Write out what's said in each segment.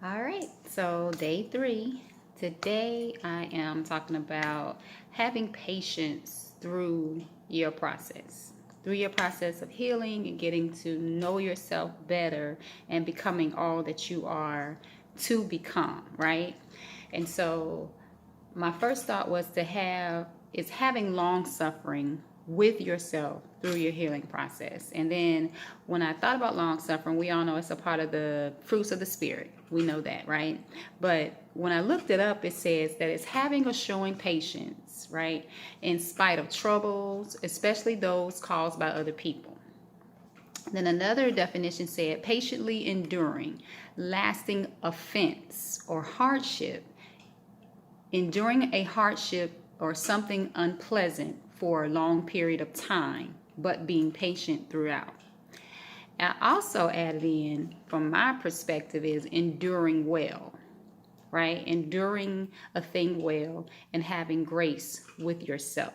All right, so day 3. Today I am talking about having patience through your process of healing and getting to know yourself better and becoming all that you are to become, right? And so my first thought was having long suffering with yourself through your healing process. And then when I thought about long suffering, we all know it's a part of the fruits of the spirit. We know that, right? But when I looked it up, it says that it's having or showing patience, right? In spite of troubles, especially those caused by other people. Then another definition said patiently enduring, lasting offense or hardship, enduring a hardship or something unpleasant for a long period of time, but being patient throughout. I also added in, from my perspective, is enduring well, right? Enduring a thing well and having grace with yourself.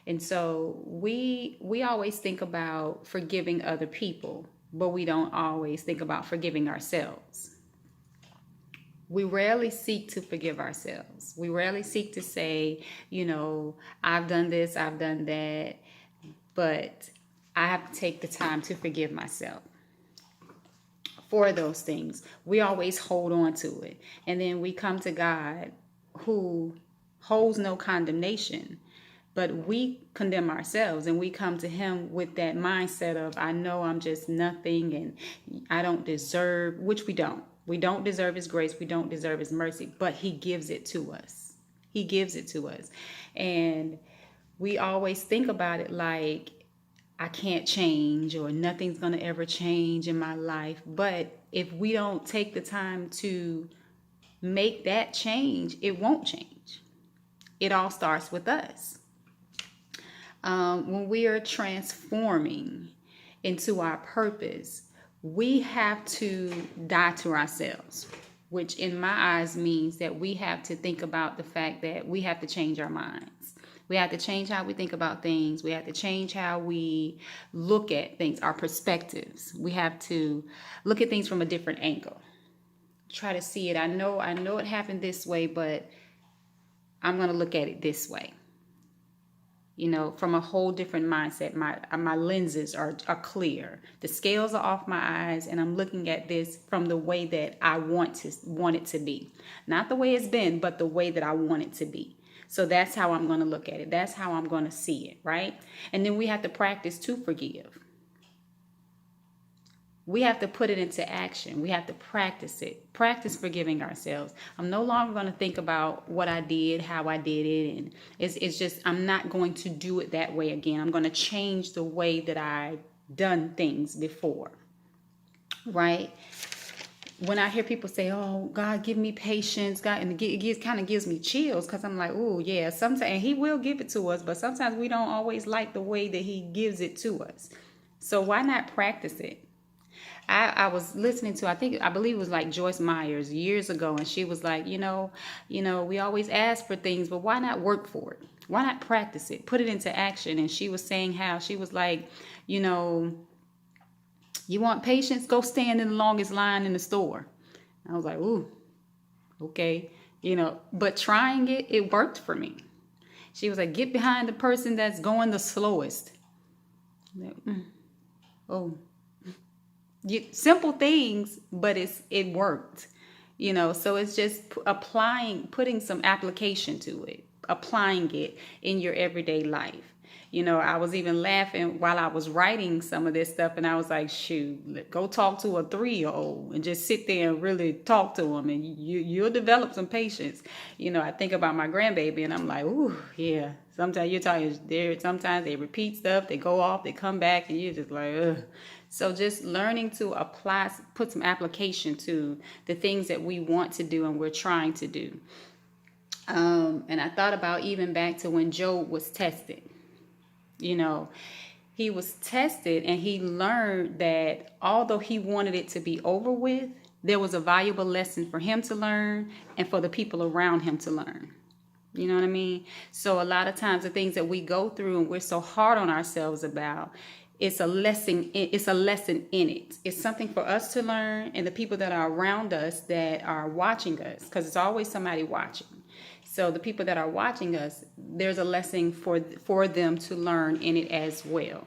And so we always think about forgiving other people, but we don't always think about forgiving ourselves. We rarely seek to forgive ourselves. We rarely seek to say, I've done this, I've done that, but I have to take the time to forgive myself for those things. We always hold on to it. And then we come to God, who holds no condemnation, but we condemn ourselves, and we come to him with that mindset of, I know I'm just nothing and I don't deserve, which we don't. We don't deserve his grace. We don't deserve his mercy, but he gives it to us. He gives it to us. And we always think about it like, I can't change, or nothing's going to ever change in my life. But if we don't take the time to make that change, it won't change. It all starts with us. When we are transforming into our purpose, we have to die to ourselves, which in my eyes means that we have to think about the fact that we have to change our minds. We have to change how we think about things. We have to change how we look at things, our perspectives. We have to look at things from a different angle. Try to see it. I know it happened this way, but I'm going to look at it this way. From a whole different mindset. My lenses are clear. The scales are off my eyes, and I'm looking at this from the way that I want it to be. Not the way it's been, but the way that I want it to be. So that's how I'm going to look at it. That's how I'm going to see it, right? And then we have to practice to forgive. We have to put it into action. We have to practice it. Practice forgiving ourselves. I'm no longer going to think about what I did, how I did it. And it's just, I'm not going to do it that way again. I'm going to change the way that I've done things before. Right? When I hear people say, oh, God, give me patience, God, and it kind of gives me chills, because I'm like, oh, yeah, sometimes, and he will give it to us, but sometimes we don't always like the way that he gives it to us. So why not practice it? I was listening to, I believe it was like Joyce Myers years ago, and she was like, we always ask for things, but why not work for it? Why not practice it? Put it into action. And she was saying how she was like, you want patience? Go stand in the longest line in the store. I was like, ooh, okay. But trying it, it worked for me. She was like, get behind the person that's going the slowest. Like, oh. Simple things, but it worked, so it's just putting some application to it, applying it in your everyday life. I was even laughing while I was writing some of this stuff, and I was like, shoot, go talk to a 3-year-old and just sit there and really talk to them, and you'll develop some patience. I think about my grandbaby, and I'm like, ooh, yeah. Sometimes you're talking there. Sometimes they repeat stuff, they go off, they come back, and you're just like, ugh. So just learning to put some application to the things that we want to do and we're trying to do. And I thought about even back to when Job was tested. He was tested, and he learned that although he wanted it to be over with, there was a valuable lesson for him to learn and for the people around him to learn. You know what I mean? So a lot of times the things that we go through and we're so hard on ourselves about, it's a lesson. It's a lesson in it. It's something for us to learn, and the people that are around us that are watching us, because it's always somebody watching. So the people that are watching us, there's a lesson for them to learn in it as well.